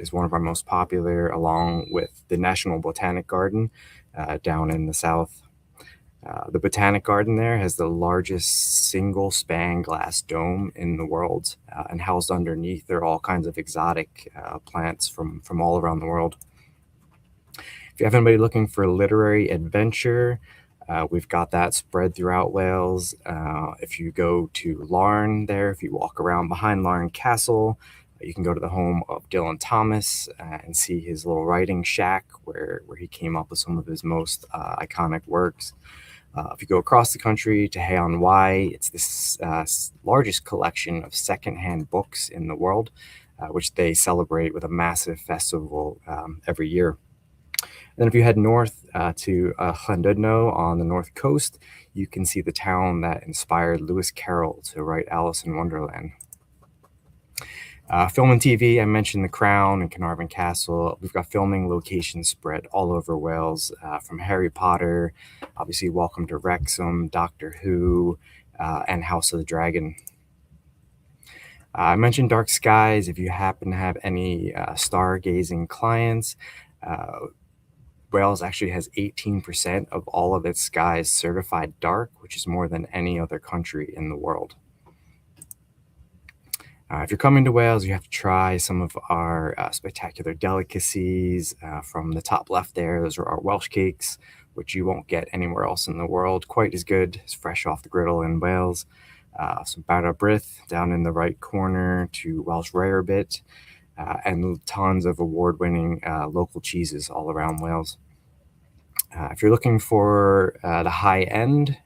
is one of our most popular, along with the National Botanic Garden down in the south. The Botanic Garden there has the largest single span glass dome in the world, and housed underneath there are all kinds of exotic plants from all around the world. If you have anybody looking for literary adventure, we've got that spread throughout Wales. If you go to Larne there, if you walk around behind Larne Castle, you can go to the home of Dylan Thomas and see his little writing shack where he came up with some of his most iconic works. If you go across the country to Hay-on-Wye, it's this largest collection of secondhand books in the world, which they celebrate with a massive festival every year. And then if you head north to Llandudno on the north coast, you can see the town that inspired Lewis Carroll to write Alice in Wonderland. Film and TV, I mentioned The Crown and Carnarvon Castle. We've got filming locations spread all over Wales, from Harry Potter, obviously Welcome to Wrexham, Doctor Who, and House of the Dragon. I mentioned dark skies. If you happen to have any stargazing clients, Wales actually has 18% of all of its skies certified dark, which is more than any other country in the world. If you're coming to Wales, you have to try some of our spectacular delicacies. From the top left there, those are our Welsh cakes, which you won't get anywhere else in the world. Quite as good. It's fresh off the griddle in Wales. Some Bada Brith down in the right corner to Welsh rarebit, and tons of award-winning local cheeses all around Wales. If you're looking for the high-end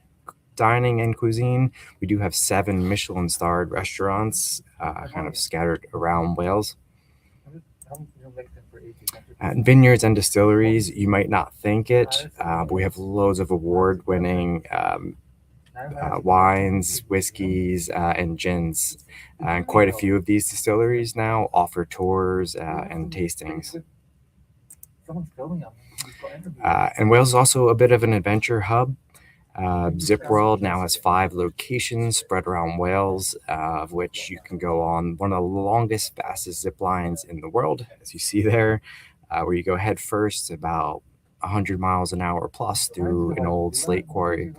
dining and cuisine, we do have 7 Michelin-starred restaurants kind of scattered around Wales. Vineyards and distilleries, you might not think it, but we have loads of award-winning wines, whiskeys, and gins. And quite a few of these distilleries now offer tours and tastings. And Wales is also a bit of an adventure hub. Zip World now has 5 locations spread around Wales, of which you can go on one of the longest, fastest zip lines in the world, as you see there, where you go head first about 100 miles an hour plus through an old slate quarry,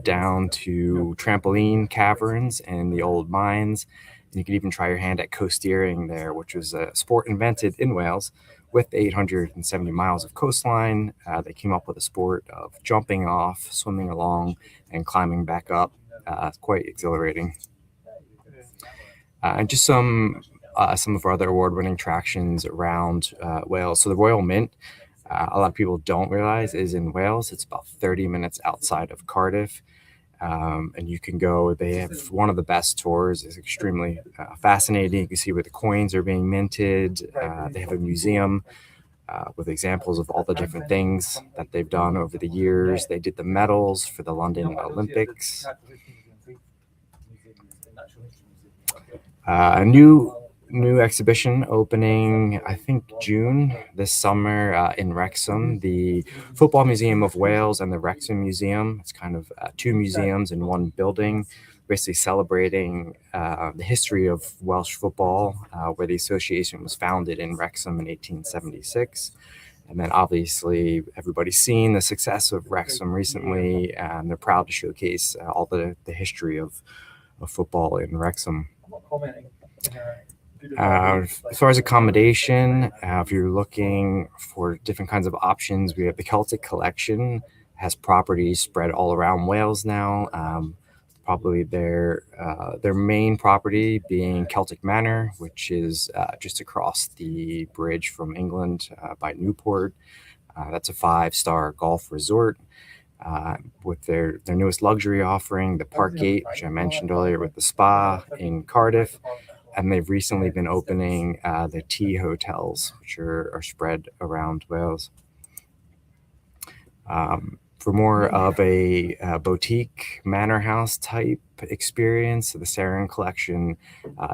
down to trampoline caverns and the old mines. And you can even try your hand at coasteering there, which was a sport invented in Wales. With 870 miles of coastline, they came up with a sport of jumping off, swimming along, and climbing back up. It's quite exhilarating. And just some of our other award-winning attractions around Wales. So the Royal Mint, a lot of people don't realize, is in Wales. It's about 30 minutes outside of Cardiff. And you can go, they have one of the best tours. It's extremely fascinating. You can see where the coins are being minted. They have a museum with examples of all the different things that they've done over the years. They did the medals for the London Olympics. A new exhibition opening, I think June this summer, in Wrexham, the Football Museum of Wales and the Wrexham Museum. It's kind of 2 museums in one building, basically celebrating the history of Welsh football, where the association was founded in Wrexham in 1876. And then obviously everybody's seen the success of Wrexham recently, and they're proud to showcase all the history of football in Wrexham. As far as accommodation, if you're looking for different kinds of options, we have the Celtic Collection, has properties spread all around Wales now. Probably their main property being Celtic Manor, which is just across the bridge from England by Newport. That's a 5-star golf resort. With their newest luxury offering, the Parkgate, which I mentioned earlier, with the spa in Cardiff. And they've recently been opening the tea hotels, which are spread around Wales. For more of a boutique manor house type experience, the Sarin Collection,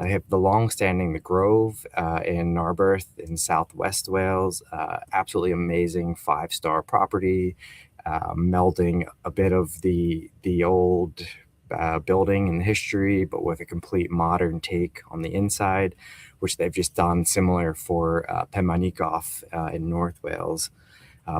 they have the long-standing The Grove in Narberth in southwest Wales. Absolutely amazing 5-star property, melding a bit of the old building and history, but with a complete modern take on the inside, which they've just done similar for Penmanikoff in North Wales.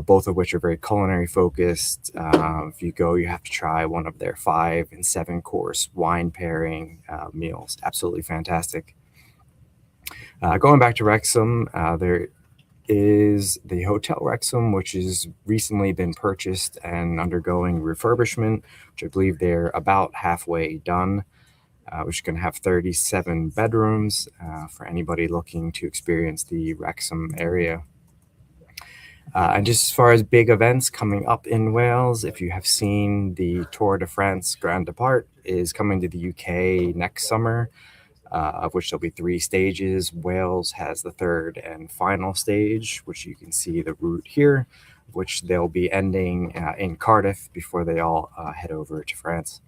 Both of which are very culinary focused. If you go, you have to try one of their 5 and 7 course wine pairing meals. Absolutely fantastic. Going back to Wrexham, there is the Hotel Wrexham, which has recently been purchased and undergoing refurbishment, which I believe they're about halfway done, which is going to have 37 bedrooms for anybody looking to experience the Wrexham area. And just as far as big events coming up in Wales, if you have seen the Tour de France Grand Depart is coming to the UK next summer, of which there'll be 3 stages. Wales has the 3rd and final stage, which you can see the route here, which they'll be ending in Cardiff before they all head over to France.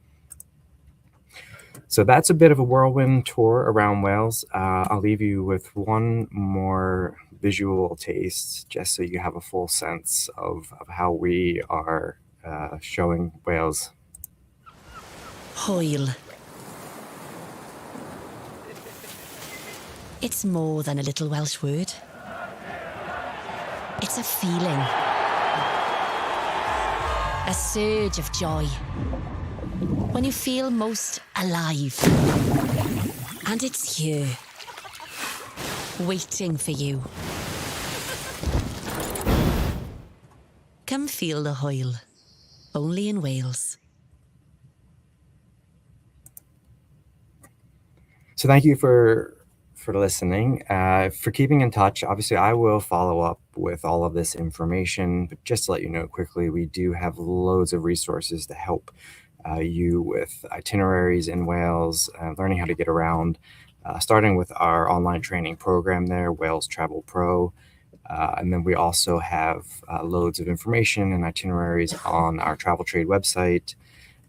So that's a bit of a whirlwind tour around Wales. I'll leave you with one more visual taste, just so you have a full sense of how we are showing Wales. Hwyl. It's more than a little Welsh word. It's a feeling. A surge of joy. When you feel most alive. And it's here. Waiting for you. Come feel the hwyl. Only in Wales. So thank you for listening, for keeping in touch. Obviously, I will follow up with all of this information, but just to let you know quickly, we do have loads of resources to help you with itineraries in Wales, learning how to get around, starting with our online training program there, Wales Travel Pro. And then we also have loads of information and itineraries on our travel trade website,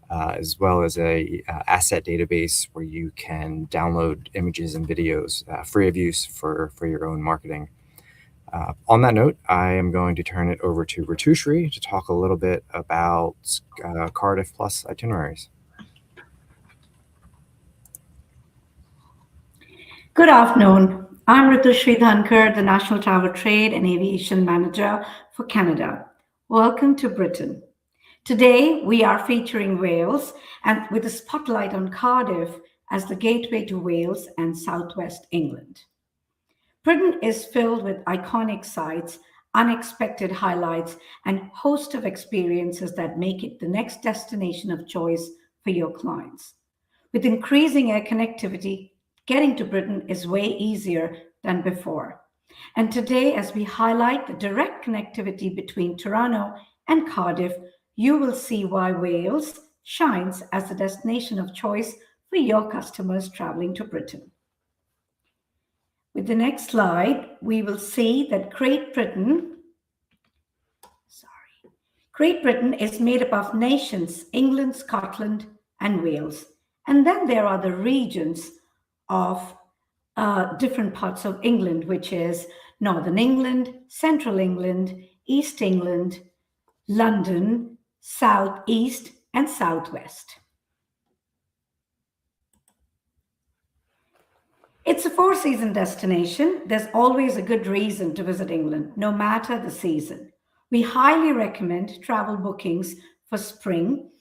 as well as a asset database where you can download images and videos free of use for your own marketing. On that note, I am going to turn it over to Ritushri to talk a little bit about Cardiff Plus itineraries. Good afternoon. I'm Ritushri Dhankar, the National Travel Trade and Aviation Manager for Canada. Welcome to Britain. Today, we are featuring Wales and with a spotlight on Cardiff as the gateway to Wales and southwest England. Britain is filled with iconic sites, unexpected highlights, and a host of experiences that make it the next destination of choice for your clients. With increasing air connectivity, getting to Britain is way easier than before. And today, as we highlight the direct connectivity between Toronto and Cardiff, you will see why Wales shines as the destination of choice for your customers traveling to Britain. With the next slide, we will see that Great Britain is made up of nations, England, Scotland, and Wales. And then there are the regions of different parts of England, which is Northern England, Central England, East England, London, South East, and Southwest. It's a 4-season destination. There's always a good reason to visit England, no matter the season. We highly recommend travel bookings for spring,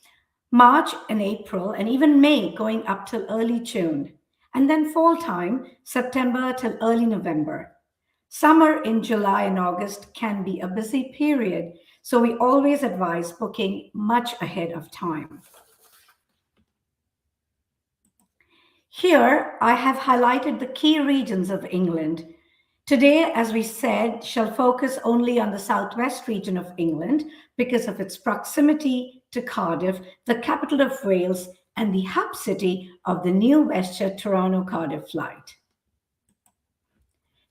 March and April, and even May, going up till early June. And then fall time, September till early November. Summer in July and August can be a busy period, so we always advise booking much ahead of time. Here, I have highlighted the key regions of England. Today, as we said, shall focus only on the southwest region of England because of its proximity to Cardiff, the capital of Wales, and the hub city of the new WestJet Toronto-Cardiff flight.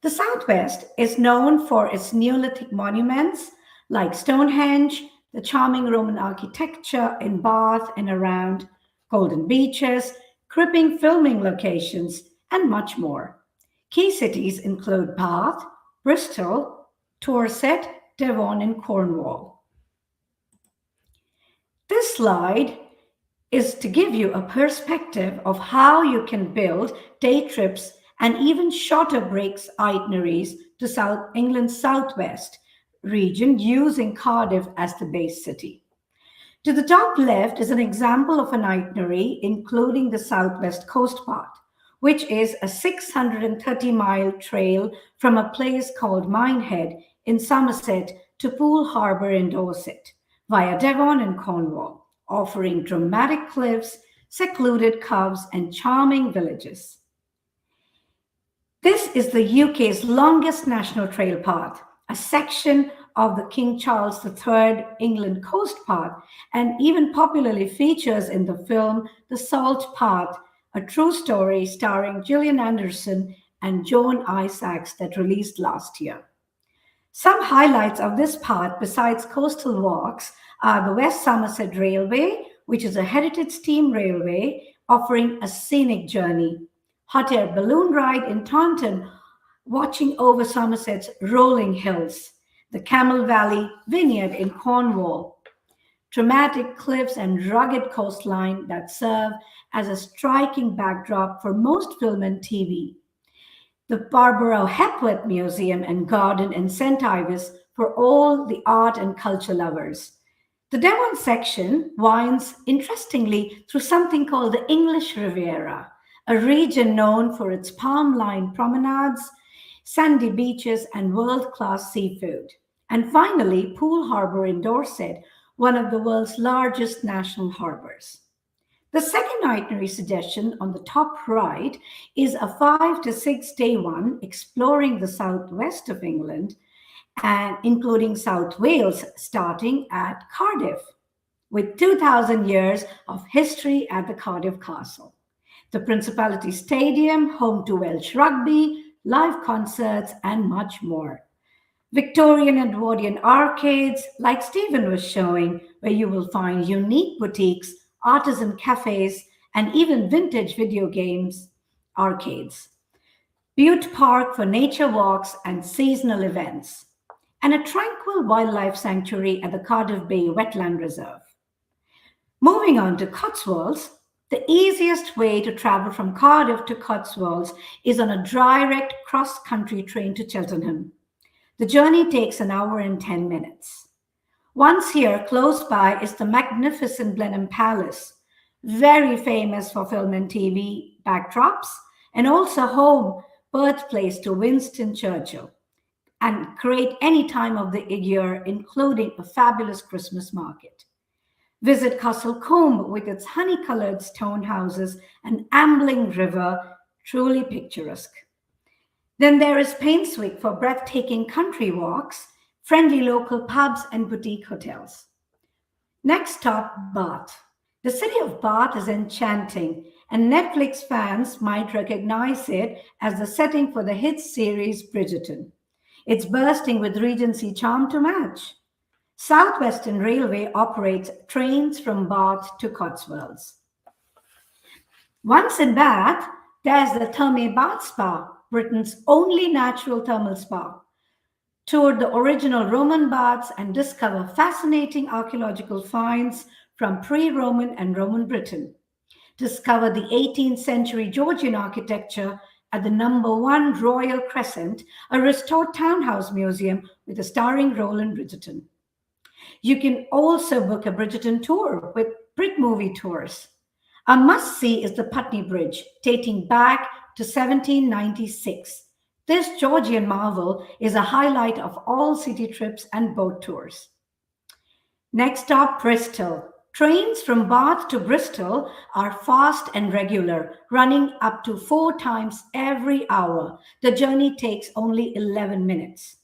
The southwest is known for its Neolithic monuments like Stonehenge, the charming Roman architecture in Bath and around, golden beaches, gripping filming locations, and much more. Key cities include Bath, Bristol, Dorset, Devon, and Cornwall. This slide is to give you a perspective of how you can build day trips and even shorter breaks itineraries to South England's southwest region using Cardiff as the base city. To the top left is an example of an itinerary including the southwest coast path, which is a 630-mile trail from a place called Minehead in Somerset to Poole Harbour in Dorset, via Devon and Cornwall, offering dramatic cliffs, secluded coves, and charming villages. This is the UK's longest national trail path, a section of the King Charles III England coast path, and even popularly features in the film The Salt Path, a true story starring Gillian Anderson and Joan Isaacs that released last year. Some highlights of this path, besides coastal walks, are the West Somerset Railway, which is a heritage steam railway offering a scenic journey, hot air balloon ride in Taunton, watching over Somerset's rolling hills, the Camel Valley Vineyard in Cornwall, dramatic cliffs and rugged coastline that serve as a striking backdrop for most film and TV, the Barbara Hepworth Museum and Garden in St. Ives for all the art and culture lovers. The Devon section winds, interestingly, through something called the English Riviera, a region known for its palm-lined promenades, sandy beaches, and world-class seafood. And finally, Poole Harbour in Dorset, one of the world's largest national harbours. The second itinerary suggestion on the top right is a 5 to 6 day one exploring the southwest of England and including South Wales, starting at Cardiff, with 2,000 years of history at the Cardiff Castle, the Principality Stadium, home to Welsh rugby, live concerts, and much more. Victorian and Edwardian arcades, like Stephen was showing, where you will find unique boutiques, artisan cafes, and even vintage video games arcades. Bute Park for nature walks and seasonal events, and a tranquil wildlife sanctuary at the Cardiff Bay Wetland Reserve. Moving on to Cotswolds, the easiest way to travel from Cardiff to Cotswolds is on a direct cross-country train to Cheltenham. The journey takes an hour and 10 minutes. Once here, close by, is the magnificent Blenheim Palace, very famous for film and TV backdrops, and also home, birthplace to Winston Churchill, and great any time of the year, including a fabulous Christmas market. Visit Castle Combe with its honey-colored stone houses and ambling river, truly picturesque. Then there is Painswick for breathtaking country walks, friendly local pubs, and boutique hotels. Next stop, Bath. The city of Bath is enchanting, and Netflix fans might recognize it as the setting for the hit series Bridgerton. It's bursting with Regency charm to match. South Western Railway operates trains from Bath to Cotswolds. Once in Bath, there's the Thermae Bath Spa, Britain's only natural thermal spa. Tour the original Roman baths and discover fascinating archaeological finds from pre-Roman and Roman Britain. Discover the 18th century Georgian architecture at the number 1 Royal Crescent, a restored townhouse museum with a starring role in Bridgerton. You can also book a Bridgerton tour with Brit Movie Tours. A must-see is the Putney Bridge, dating back to 1796. This Georgian marvel is a highlight of all city trips and boat tours. Next stop, Bristol. Trains from Bath to Bristol are fast and regular, running up to 4 times every hour. The journey takes only 11 minutes.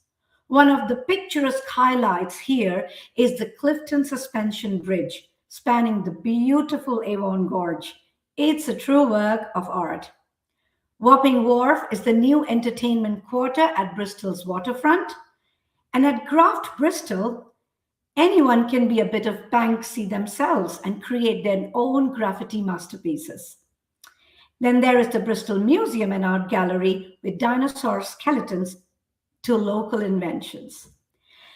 One of the picturesque highlights here is the Clifton Suspension Bridge, spanning the beautiful Avon Gorge. It's a true work of art. Wapping Wharf is the new entertainment quarter at Bristol's waterfront. And at Graft Bristol, anyone can be a bit of Banksy themselves and create their own graffiti masterpieces. Then there is the Bristol Museum and Art Gallery with dinosaur skeletons to local inventions.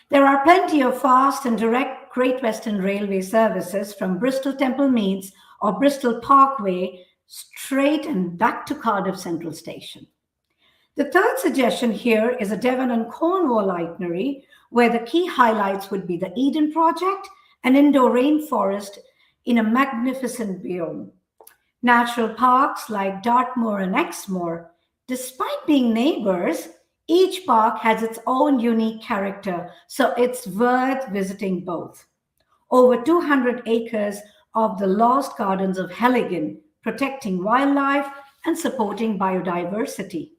There are plenty of fast and direct Great Western Railway services from Bristol Temple Meads or Bristol Parkway straight and back to Cardiff Central Station. The third suggestion here is a Devon and Cornwall itinerary, where the key highlights would be the Eden Project, an indoor rainforest in a magnificent biome. Natural parks like Dartmoor and Exmoor, despite being neighbors, each park has its own unique character, so it's worth visiting both. Over 200 acres of the Lost Gardens of Helligan, protecting wildlife and supporting biodiversity.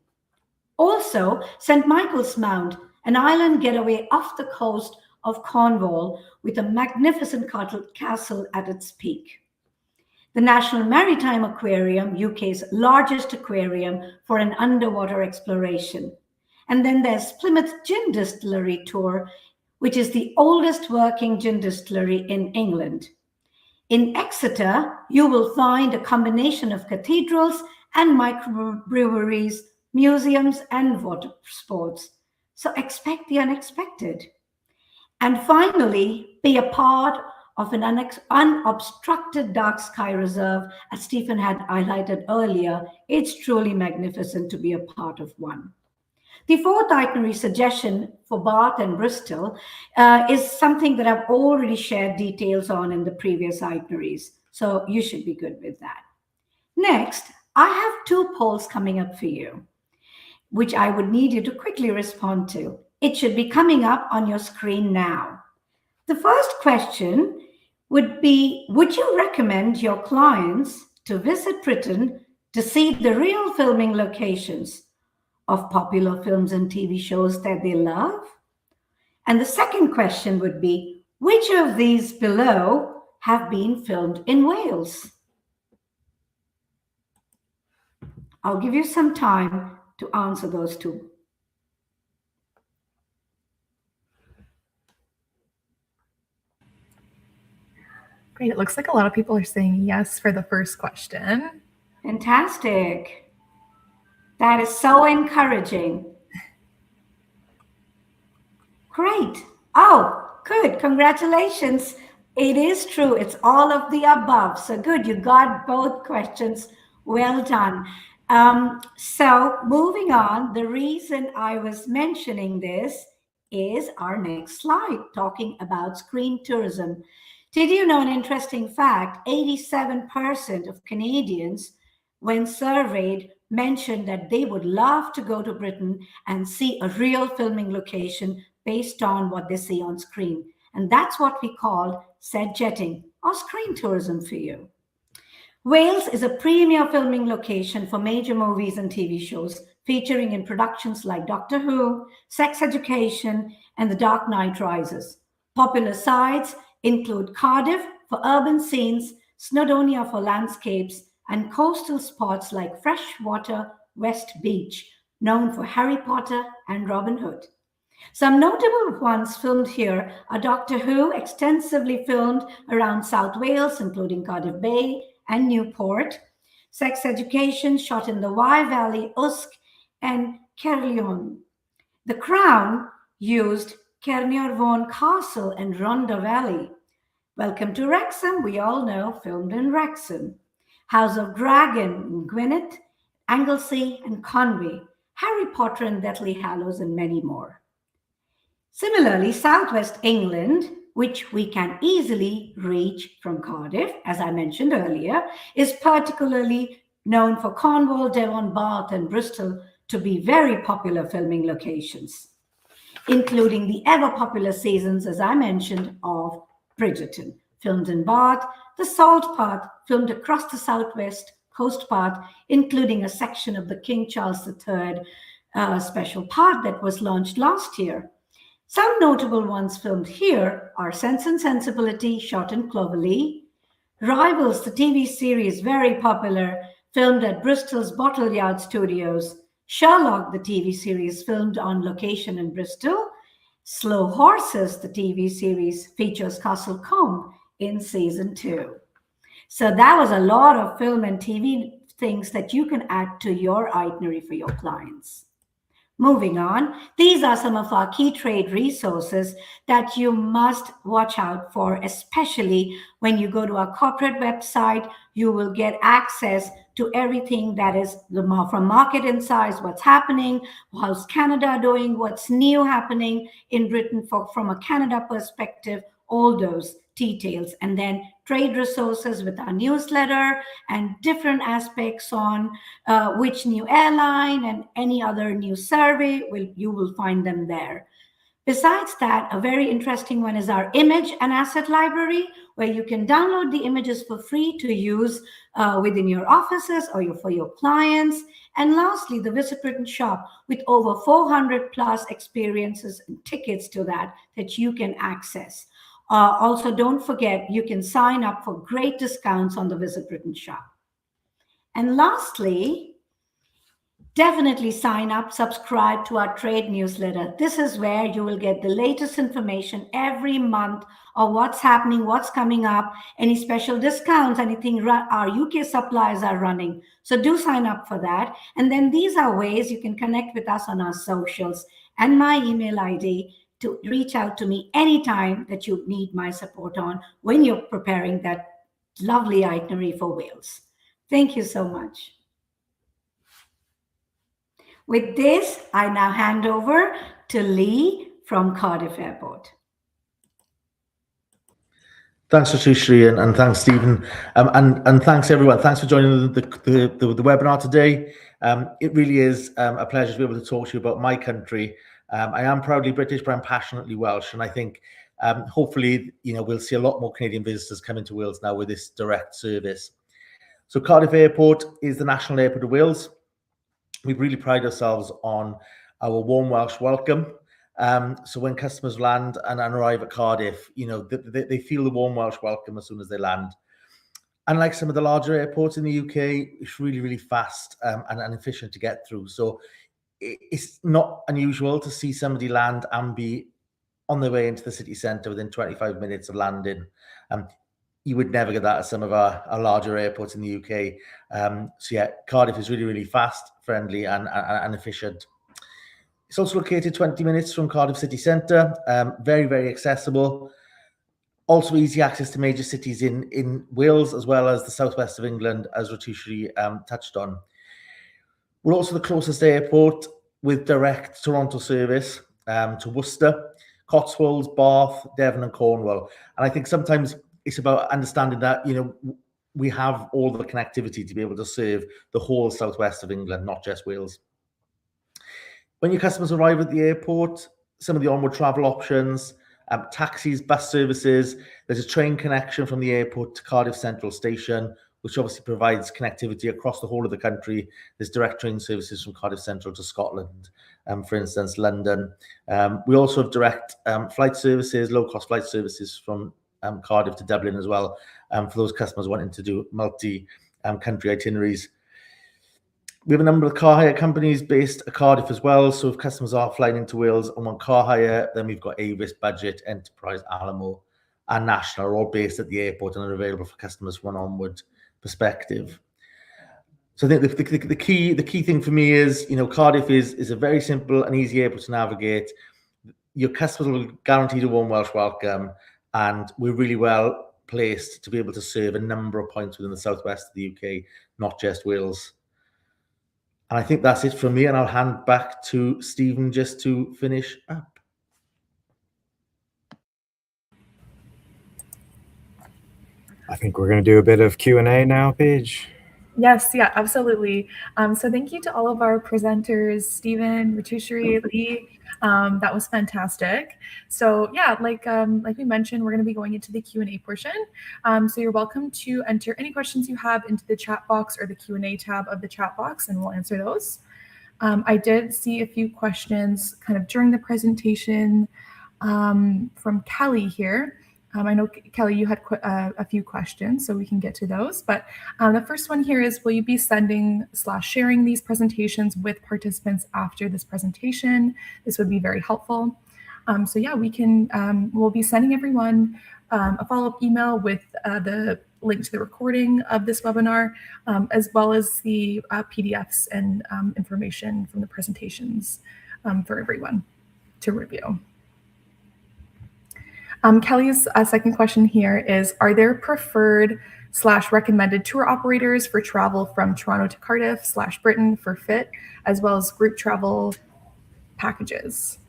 Also, St. Michael's Mount, an island getaway off the coast of Cornwall with a magnificent castle at its peak. The National Maritime Aquarium, UK's largest aquarium for an underwater exploration. And then there's Plymouth Gin Distillery Tour, which is the oldest working gin distillery in England. In Exeter, you will find a combination of cathedrals and microbreweries, museums, and water sports. So expect the unexpected. And finally, be a part of an unobstructed dark sky reserve, as Stephen had highlighted earlier. It's truly magnificent to be a part of one. The fourth itinerary suggestion for Bath and Bristol is something that I've already shared details on in the previous itineraries, so you should be good with that. Next, I have two polls coming up for you, which I would need you to quickly respond to. It should be coming up on your screen now. The first question would be, would you recommend your clients to visit Britain to see the real filming locations of popular films and TV shows that they love? And the second question would be, which of these below have been filmed in Wales? I'll give you some time to answer those two. Great. It looks like a lot of people are saying yes for the first question. Fantastic. That is so encouraging. Great. Oh, good. Congratulations. It is true. It's all of the above. So good. You got both questions. Well done. So moving on, the reason I was mentioning this is our next slide, talking about screen tourism. Did you know an interesting fact? 87% of Canadians, when surveyed, mentioned that they would love to go to Britain and see a real filming location based on what they see on screen. And that's what we call set jetting or screen tourism for you. Wales is a premier filming location for major movies and TV shows, featuring in productions like Doctor Who, Sex Education, and The Dark Knight Rises. Popular sites include Cardiff for urban scenes, Snowdonia for landscapes, and coastal spots like Freshwater West Beach, known for Harry Potter and Robin Hood. Some notable ones filmed here are Doctor Who, extensively filmed around South Wales, including Cardiff Bay and Newport. Sex Education, shot in the Wye Valley, Usk, and Caerleon. The Crown used Caernarvon Castle and Rhondda Valley. Welcome to Wrexham, we all know, filmed in Wrexham. House of Dragon in Gwynedd, Anglesey, and Conway. Harry Potter and Deathly Hallows, and many more. Similarly, southwest England, which we can easily reach from Cardiff, as I mentioned earlier, is particularly known for Cornwall, Devon, Bath, and Bristol to be very popular filming locations, including the ever-popular seasons, as I mentioned, of Bridgerton, filmed in Bath, The Salt Path, filmed across the southwest coast path, including a section of the King Charles III special path that was launched last year. Some notable ones filmed here are Sense and Sensibility, shot in Clovelly, Rivals, the TV series, very popular, filmed at Bristol's Bottle Yard Studios, Sherlock, the TV series, filmed on location in Bristol, Slow Horses, the TV series, features Castle Combe in season 2. So that was a lot of film and TV things that you can add to your itinerary for your clients. Moving on, these are some of our key trade resources that you must watch out for, especially when you go to our corporate website. You will get access to everything that is from market insights, what's happening, how's Canada doing, what's new happening in Britain from a Canada perspective, all those details. And then trade resources with our newsletter and different aspects on which new airline and any other new survey, you will find them there. Besides that, a very interesting one is our image and asset library, where you can download the images for free to use within your offices or for your clients. And lastly, the Visit Britain shop with over 400 plus experiences and tickets to that you can access. Also, don't forget, you can sign up for great discounts on the Visit Britain shop. And lastly, definitely sign up, subscribe to our trade newsletter. This is where you will get the latest information every month of what's happening, what's coming up, any special discounts, anything our UK suppliers are running. So do sign up for that. And then these are ways you can connect with us on our socials and my email ID to reach out to me anytime that you need my support on when you're preparing that lovely itinerary for Wales. Thank you so much. With this, I now hand over to Lee from Cardiff Airport. Thanks, Rathushri, and thanks, Stephen, and thanks everyone. Thanks for joining the webinar today. It really is a pleasure to be able to talk to you about my country. I am proudly British, but I'm passionately Welsh, and I think hopefully we'll see a lot more Canadian visitors come into Wales now with this direct service. So Cardiff Airport is the national airport of Wales. We really pride ourselves on our warm Welsh welcome. So when customers land and arrive at Cardiff, they feel the warm Welsh welcome as soon as they land. Unlike some of the larger airports in the UK, it's really, really fast and efficient to get through. So it's not unusual to see somebody land and be on their way into the city centre within 25 minutes of landing. You would never get that at some of our larger airports in the UK. So yeah, Cardiff is really, really fast, friendly and efficient. It's also located 20 minutes from Cardiff city centre, very, very accessible. Also easy access to major cities in Wales, as well as the southwest of England, as Rathushri touched on. We're also the closest airport with direct Toronto service to Worcester, Cotswolds, Bath, Devon and Cornwall. And I think sometimes it's about understanding that, we have all the connectivity to be able to serve the whole southwest of England, not just Wales. When your customers arrive at the airport, some of the onward travel options, taxis, bus services, there's a train connection from the airport to Cardiff Central Station, which obviously provides connectivity across the whole of the country. There's direct train services from Cardiff Central to Scotland, for instance, London. We also have direct flight services, low-cost flight services from Cardiff to Dublin as well, for those customers wanting to do multi-country itineraries. We have a number of car hire companies based at Cardiff as well. So if customers are flying into Wales and want car hire, then we've got Avis, Budget, Enterprise, Alamo, and National are all based at the airport and are available for customers from an onward perspective. So I think the key thing for me is, Cardiff is a very simple and easy airport to navigate. Your customers will be guaranteed a warm Welsh welcome, and we're really well placed to be able to serve a number of points within the southwest of the UK, not just Wales. And I think that's it from me, and I'll hand back to Stephen just to finish up. I think we're going to do a bit of Q&A now, Paige. Yes, yeah, absolutely. So thank you to all of our presenters, Stephen, Rathushri, Lee. That was fantastic. So yeah, like we mentioned, we're going to be going into the Q&A portion. So you're welcome to enter any questions you have into the chat box or the Q&A tab of the chat box, and we'll answer those. I did see a few questions kind of during the presentation from Kelly here. I know, Kelly, you had a few questions, so we can get to those. But the first one here is, will you be sending/sharing these presentations with participants after this presentation? This would be very helpful. So yeah, we'll be sending everyone a follow-up email with the link to the recording of this webinar, as well as the PDFs and information from the presentations for everyone to review. Kelly's second question here is, are there preferred / recommended tour operators for travel from Toronto to Cardiff / Britain for fit, as well as group travel packages.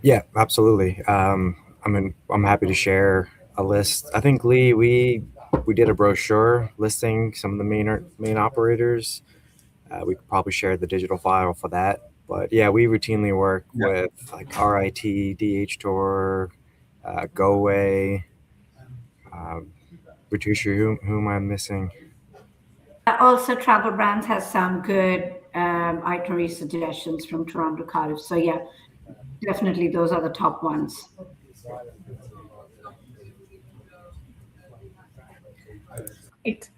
Yeah, absolutely. I'm happy to share a list. I think Lee, we did a brochure listing some of the main operators. We could probably share the digital file for that. But yeah, we routinely work with like RIT, DH Tour, Go Away, Bertucci, who am I missing? Also, Travel Brands has some good itinerary suggestions from Toronto, Cardiff. So yeah, definitely those are the top ones. Great.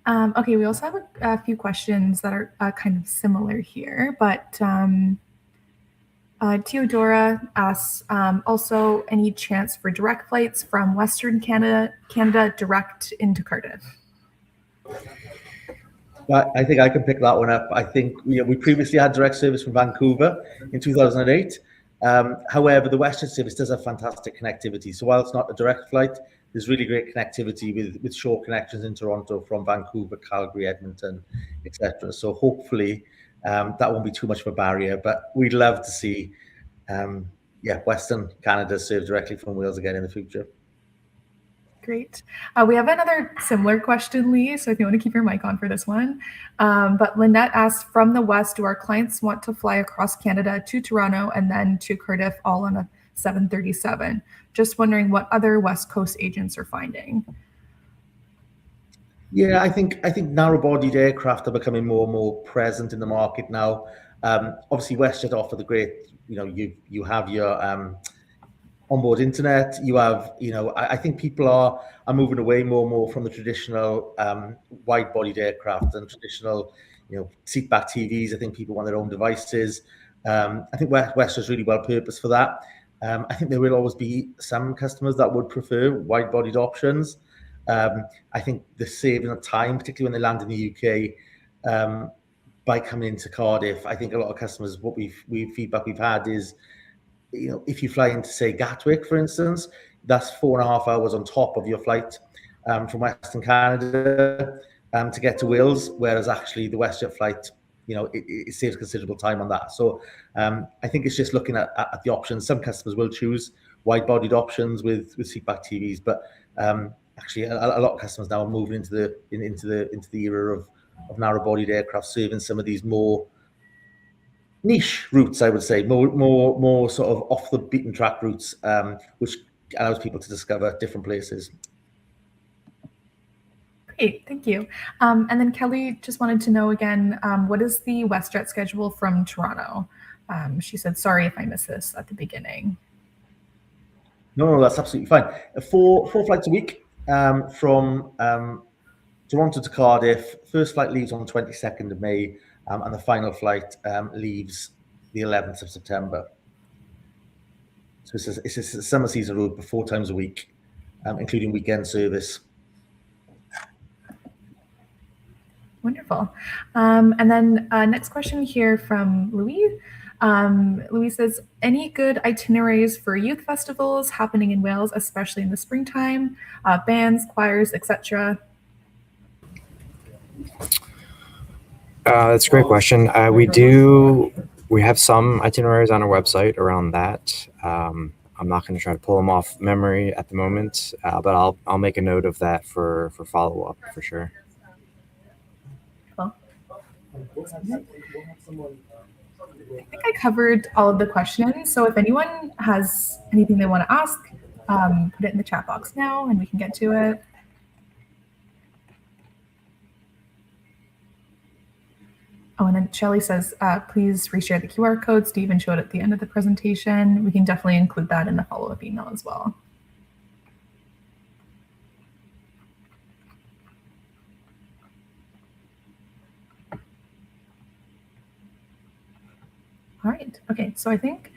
Okay, we also have a few questions that are kind of similar here, but Theodora asks, also any chance for direct flights from Western Canada direct into Cardiff? Well, I think I can pick that one up. I think we previously had direct service from Vancouver in 2008. However, the WestJet service does have fantastic connectivity. So while it's not a direct flight, there's really great connectivity with short connections in Toronto from Vancouver, Calgary, Edmonton, etc. So hopefully that won't be too much of a barrier. But we'd love to see, Western Canada served directly from Wales again in the future. Great. We have another similar question, Lee, so if you want to keep your mic on for this one. But Lynette asks, from the West, do our clients want to fly across Canada to Toronto and then to Cardiff all on a 737? Just wondering what other West Coast agents are finding. Yeah, I think narrow-bodied aircraft are becoming more and more present in the market now. Obviously, WestJet offer the great, you have your onboard internet. You have, I think people are moving away more and more from the traditional wide-bodied aircraft and traditional, seat-back TVs. I think people want their own devices. I think WestJet is really well purposed for that. I think there will always be some customers that would prefer wide-bodied options. I think the saving of time, particularly when they land in the UK, by coming into Cardiff, I think a lot of customers, feedback we've had is, if you fly into, say, Gatwick, for instance, that's 4.5 hours on top of your flight from Western Canada to get to Wales, whereas actually the WestJet flight, it saves considerable time on that. So I think it's just looking at the options. Some customers will choose wide-bodied options with seatback TVs, but actually a lot of customers now are moving into the era of narrow-bodied aircraft, serving some of these more niche routes, I would say, more sort of off the beaten track routes, which allows people to discover different places. Great, thank you. And then Kelly just wanted to know again, what is the WestJet schedule from Toronto? She said, sorry if I missed this at the beginning. No, that's absolutely fine. Four flights a week from Toronto to Cardiff. First flight leaves on the 22nd of May. And the final flight leaves the 11th of September. So it's a summer season route, 4 times a week, including weekend service. Wonderful. And then next question here from Louis. Louis says, any good itineraries for youth festivals happening in Wales, especially in the springtime, bands, choirs, etc.? That's a great question. We have some itineraries on our website around that. I'm not going to try to pull them off memory at the moment, but I'll make a note of that for follow-up for sure. Cool. I think I covered all of the questions. So if anyone has anything they want to ask, put it in the chat box now and we can get to it. Oh, and then Shelly says, please reshare the QR code Stephen showed at the end of the presentation. We can definitely include that in the follow-up email as well. All right. Okay. So I think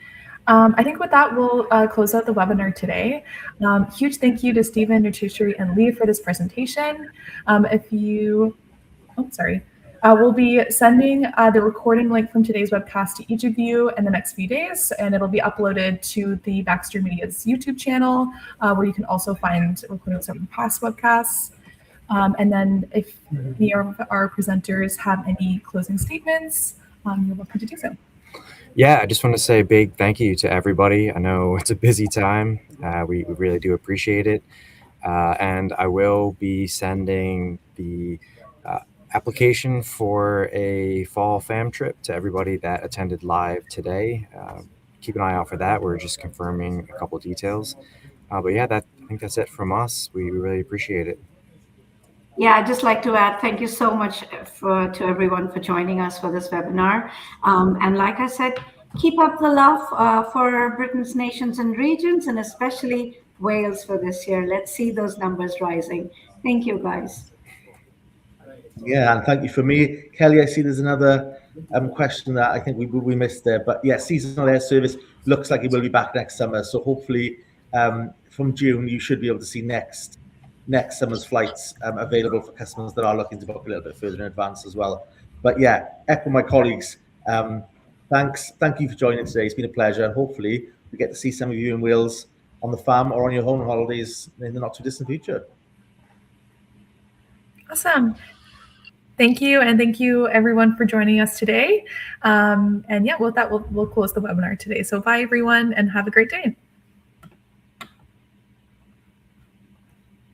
with that, we'll close out the webinar today. Huge thank you to Stephen, Nutritionary, and Lee for this presentation. We'll be sending the recording link from today's webcast to each of you in the next few days, and it'll be uploaded to the Baxter Media's YouTube channel, where you can also find recordings from past webcasts. And then if any of our presenters have any closing statements, you're welcome to do so. Yeah, I just want to say a big thank you to everybody. I know it's a busy time. We really do appreciate it. And I will be sending the application for a fall fam trip to everybody that attended live today. Keep an eye out for that. We're just confirming a couple details. But yeah, I think that's it from us. We really appreciate it. Yeah, I'd just like to add thank you so much to everyone for joining us for this webinar. And like I said, keep up the love for Britain's nations and regions, and especially Wales for this year. Let's see those numbers rising. Thank you, guys. Yeah, and thank you for me. Kelly, I see there's another question that I think we missed there. But yeah, seasonal air service looks like it will be back next summer. So hopefully from June, you should be able to see next summer's flights available for customers that are looking to book a little bit further in advance as well. But yeah, echo my colleagues. Thank you for joining today. It's been a pleasure. And hopefully we get to see some of you in Wales on the farm or on your home holidays in the not too distant future. Awesome. Thank you. And thank you everyone for joining us today. And yeah, with that, we'll close the webinar today. So bye everyone and have a great day.